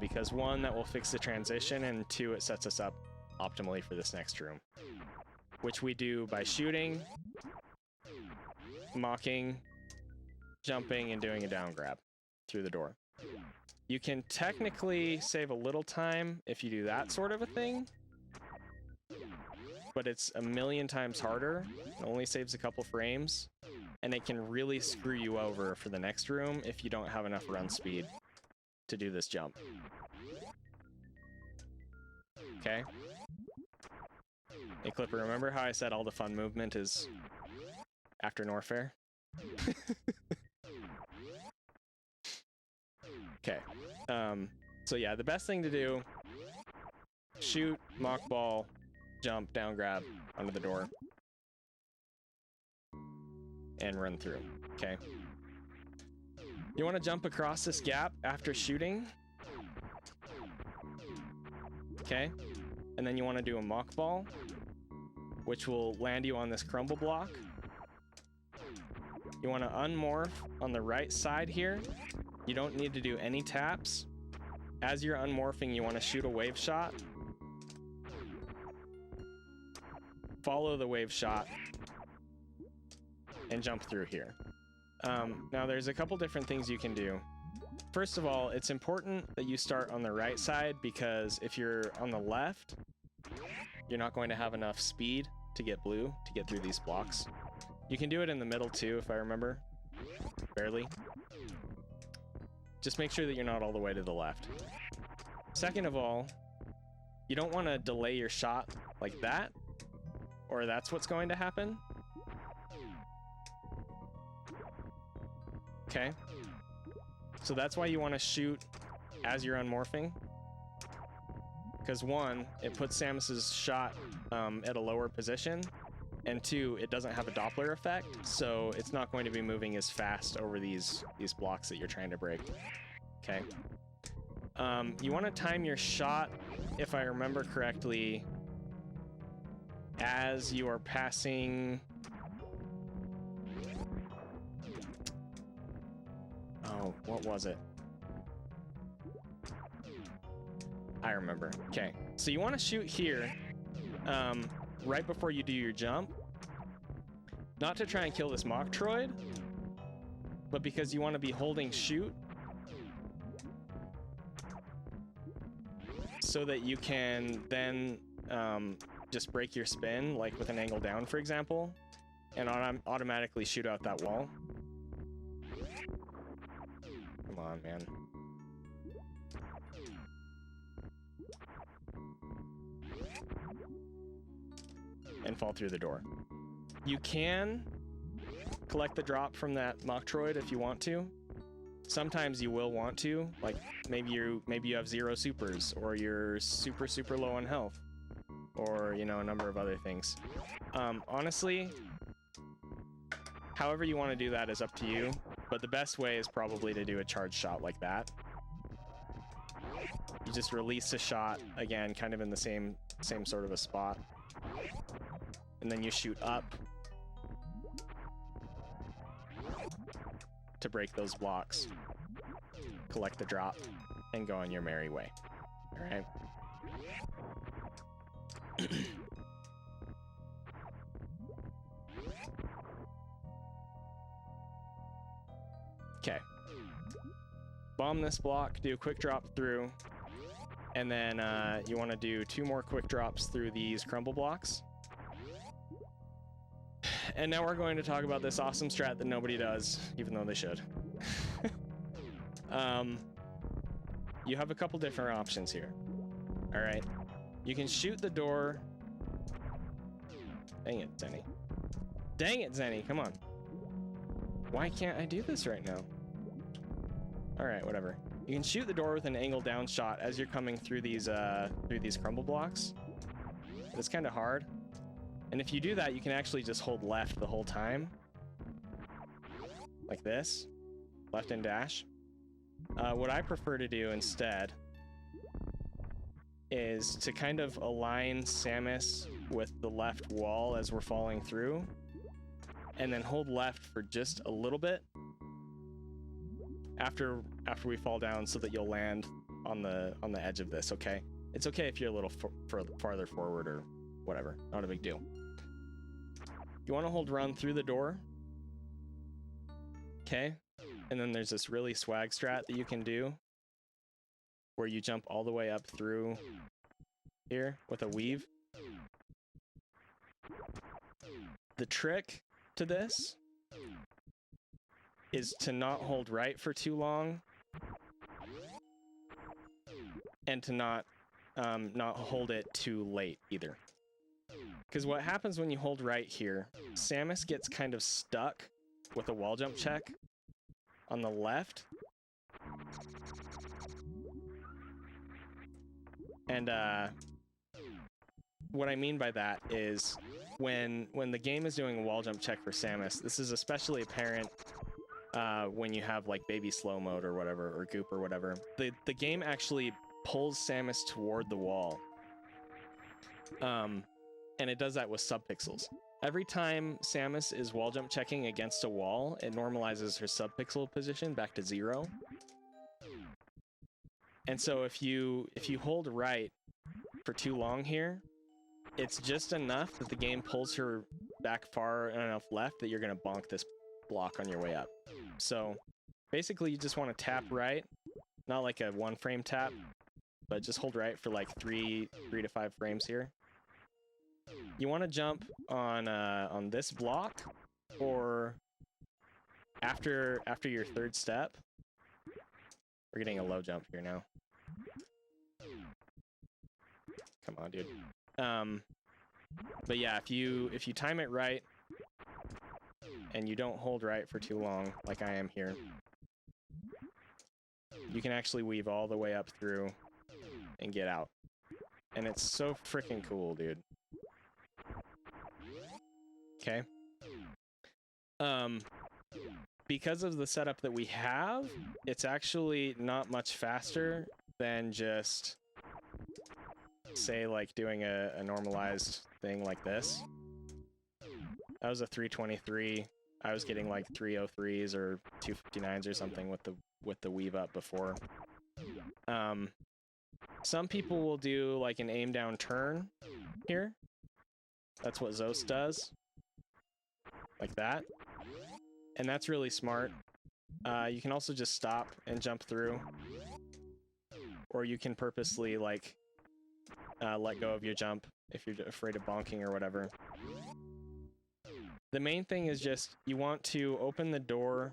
Because one, that will fix the transition, and two, it sets us up optimally for this next room. Which we do by shooting, mocking, jumping, and doing a down grab through the door. You can technically save a little time if you do that sort of a thing, but it's a million times harder. It only saves a couple frames, and it can really screw you over for the next room if you don't have enough run speed to do this jump. Okay? Hey Clipper, remember how I said all the fun movement is after Norfair? Okay. So yeah, the best thing to do, shoot, mock ball, jump, down grab under the door, and run through. Okay. You want to jump across this gap after shooting. Okay. And then you want to do a mock ball, which will land you on this crumble block. You want to unmorph on the right side here You don't need to do any taps. As you're unmorphing, you want to shoot a wave shot. Follow the wave shot and jump through here. Now there's a couple different things you can do. First of all, it's important that you start on the right side, because if you're on the left, you're not going to have enough speed to get blue to get through these blocks. You can do it in the middle too, if I remember. Barely. Just make sure that you're not all the way to the left. Second of all, you don't want to delay your shot like that, or that's what's going to happen. Okay. So that's why you want to shoot as you're unmorphing. Because one, it puts Samus's shot at a lower position, and two, it doesn't have a Doppler effect, so it's not going to be moving as fast over these blocks that you're trying to break. Okay. You want to time your shot, if I remember correctly, as you are passing... Oh, what was it? I remember. Okay, so you want to shoot here right before you do your jump. Not to try and kill this Metroid, but because you want to be holding shoot so that you can then just break your spin, like with an angle down, for example, and automatically shoot out that wall. Come on, man. And fall through the door. You can collect the drop from that Metroid if you want to. Sometimes you will want to, like maybe you have 0 supers, or you're super low on health, or you know, a number of other things. Honestly, however you want to do that is up to you, but the best way is probably to do a charge shot like that. You just release a shot again, kind of in the same sort of a spot, and then you shoot up to break those blocks, collect the drop, and go on your merry way. All right. Okay. Bomb this block, do a quick drop through, and then you want to do 2 more quick drops through these crumble blocks. And now we're going to talk about this awesome strat that nobody does, even though they should. You have a couple different options here. All right. You can shoot the door. Dang it, Zeni. Dang it, Zeni, come on. Why can't I do this right now? All right, whatever. You can shoot the door with an angle down shot as you're coming through these crumble blocks. But it's kind of hard. And if you do that, you can actually just hold left the whole time. Like this. Left and dash. What I prefer to do instead is to kind of align Samus with the left wall as we're falling through, and then hold left for just a little bit after we fall down, so that you'll land on the edge of this. Okay, it's okay if you're a little farther forward or whatever, not a big deal. You want to hold run through the door. Okay, and then there's this really swag strat that you can do where you jump all the way up through here with a weave. The trick to this is to not hold right for too long, and to not hold it too late either. Because what happens when you hold right here, Samus gets kind of stuck with a wall jump check on the left. And what I mean by that is when the game is doing a wall jump check for Samus, this is especially apparent when you have like baby slow mode or whatever, or goop or whatever. The game actually pulls Samus toward the wall. And it does that with subpixels. Every time Samus is wall jump checking against a wall, it normalizes her subpixel position back to 0. And so if you hold right for too long here, it's just enough that the game pulls her back far enough left that you're going to bonk this block on your way up. So basically you just want to tap right, not like a 1 frame tap, but just hold right for like 3 to 5 frames here. You want to jump on this block, or after your 3rd step. We're getting a low jump here now. Come on, dude. But yeah, if you time it right and you don't hold right for too long, like I am here, you can actually weave all the way up through and get out. And it's so freaking cool, dude. Okay. Because of the setup that we have, it's actually not much faster than just, say, like doing a normalized thing like this. That was a 323. I was getting like 303s or 259s or something with the weave up before. Some people will do like an aim down turn here. That's what Zos does. Like that. And that's really smart. You can also just stop and jump through. Or you can purposely like let go of your jump if you're afraid of bonking or whatever. The main thing is just you want to open the door.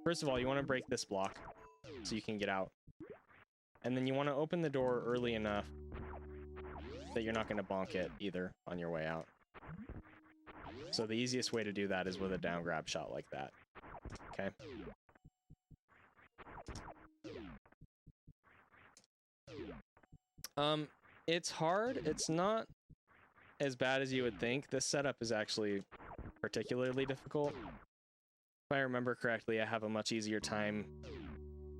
First of all, you want to break this block so you can get out. And then you want to open the door early enough that you're not going to bonk it either on your way out. So the easiest way to do that is with a down grab shot like that. Okay. It's hard. It's not as bad as you would think. This setup is actually particularly difficult. If I remember correctly, I have a much easier time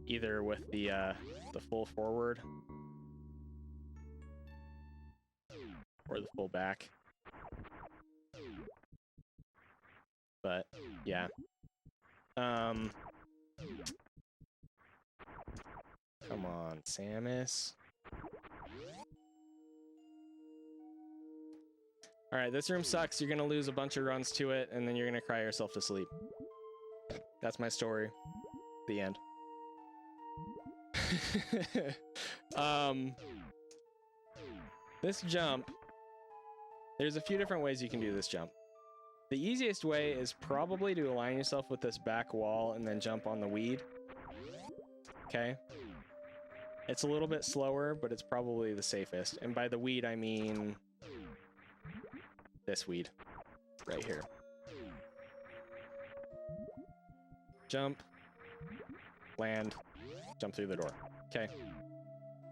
either with the full forward or the full back. But yeah. Come on, Samus. Alright, this room sucks. You're gonna lose a bunch of runs to it, and then you're gonna cry yourself to sleep. That's my story. The end. This jump, there's a few different ways you can do this jump. The easiest way is probably to align yourself with this back wall and then jump on the weed. Okay? It's a little bit slower, but it's probably the safest. And by the weed, I mean this weed right here. Jump, land, jump through the door. Okay.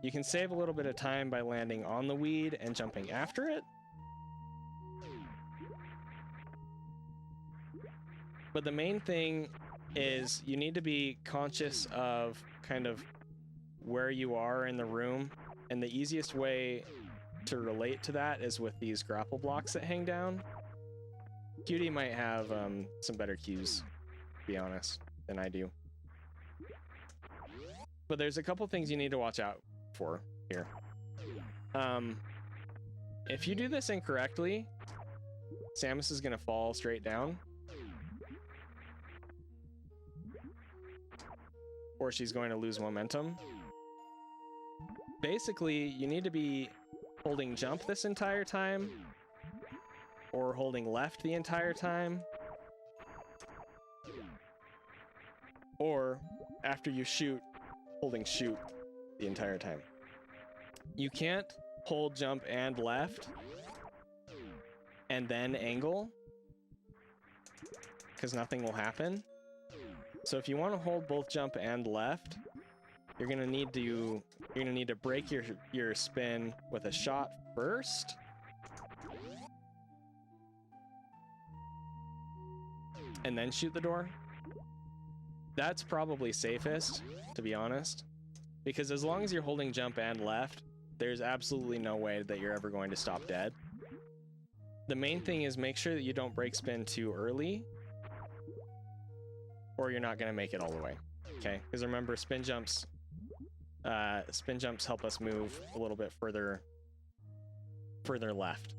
You can save a little bit of time by landing on the weed and jumping after it. But the main thing is you need to be conscious of kind of where you are in the room. And the easiest way to relate to that is with these grapple blocks that hang down. Cutie might have some better cues, to be honest, than I do. But there's a couple things you need to watch out for here. If you do this incorrectly, Samus is going to fall straight down. Or she's going to lose momentum. Basically, you need to be holding jump this entire time, or holding left the entire time, or after you shoot, holding shoot the entire time. You can't hold jump and left and then angle, because nothing will happen. So if you want to hold both jump and left, you're gonna need to break your spin with a shot first, and then shoot the door. That's probably safest, to be honest, because as long as you're holding jump and left, there's absolutely no way that you're ever going to stop dead. The main thing is make sure that you don't break spin too early, or you're not going to make it all the way. Okay, because remember, spin jumps Spin jumps help us move a little bit further left.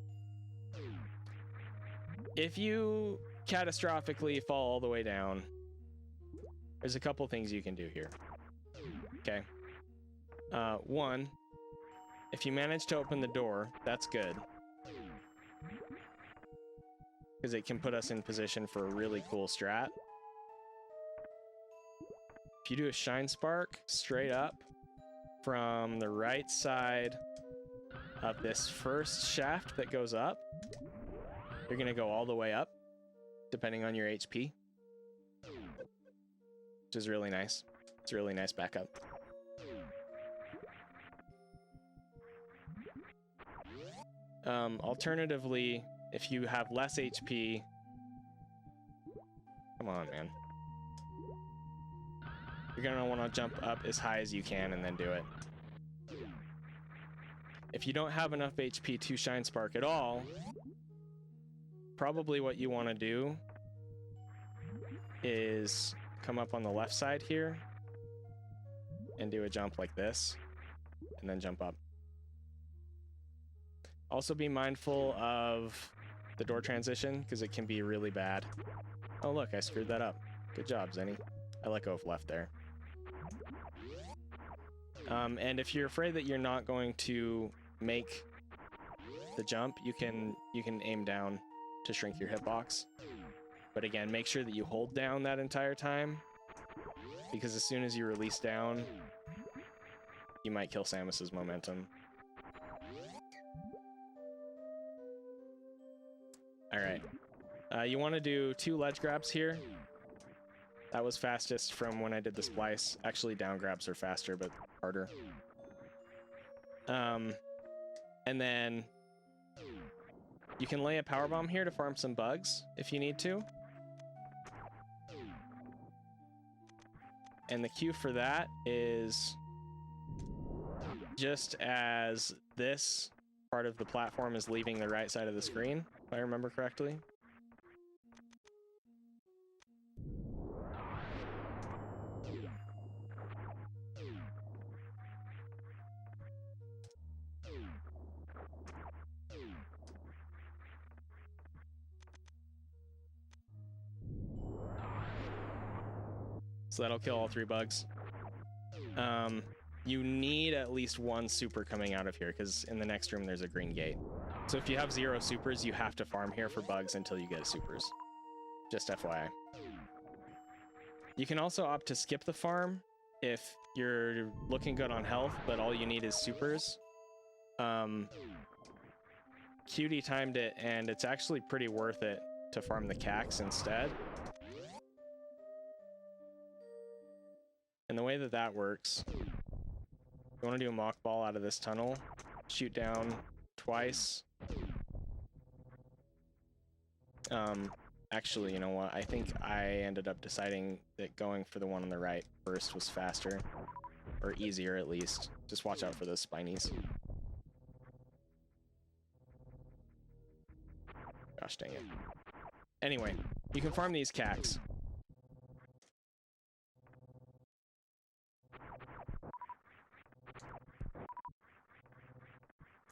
If you catastrophically fall all the way down, there's a couple things you can do here. Okay. One, if you manage to open the door, that's good, because it can put us in position for a really cool strat. If you do a Shinespark straight up from the right side of this first shaft that goes up, you're gonna go all the way up, depending on your HP, which is really nice. It's a really nice backup. Alternatively, if you have less HP, come on, man. You're gonna want to jump up as high as you can and then do it. If you don't have enough HP to Shinespark at all, probably what you want to do is come up on the left side here and do a jump like this, and then jump up. Also be mindful of the door transition, because it can be really bad. Oh look, I screwed that up. Good job, Zeni. I let go of left there. And if you're afraid that you're not going to make the jump, you can aim down to shrink your hitbox. But again, make sure that you hold down that entire time, because as soon as you release down, you might kill Samus's momentum. Alright. You want to do 2 ledge grabs here. That was fastest from when I did the splice. Actually, down grabs are faster, but harder. And then you can lay a power bomb here to farm some bugs if you need to. And the cue for that is just as this part of the platform is leaving the right side of the screen, if I remember correctly. So that'll kill all 3 bugs. You need at least 1 super coming out of here, because in the next room there's a green gate. So if you have 0 supers, you have to farm here for bugs until you get supers. Just FYI. You can also opt to skip the farm if you're looking good on health, but all you need is supers. QD timed it, and it's actually pretty worth it to farm the cax instead. And the way that that works, you want to do a mock ball out of this tunnel, shoot down twice. Actually, you know what? I think I ended up deciding that going for the one on the right first was faster, or easier at least. Just watch out for those spinies. Gosh dang it. Anyway, you can farm these cax.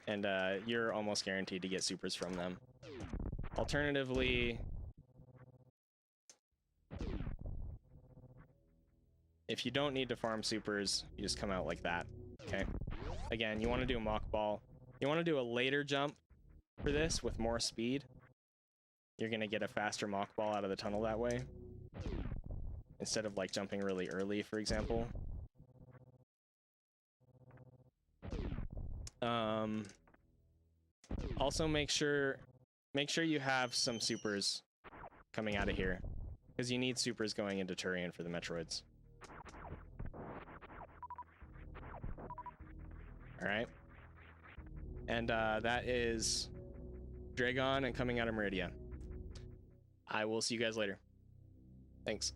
And you're almost guaranteed to get supers from them. Alternatively, if you don't need to farm supers, you just come out like that, okay? Again, you want to do a mock ball. You want to do a later jump for this with more speed. You're going to get a faster mock ball out of the tunnel that way, instead of like jumping really early, for example. Also make sure you have some supers coming out of here, because you need supers going into Turian for the Metroids. Alright. And that is Draygon and coming out of Maridia. I will see you guys later. Thanks.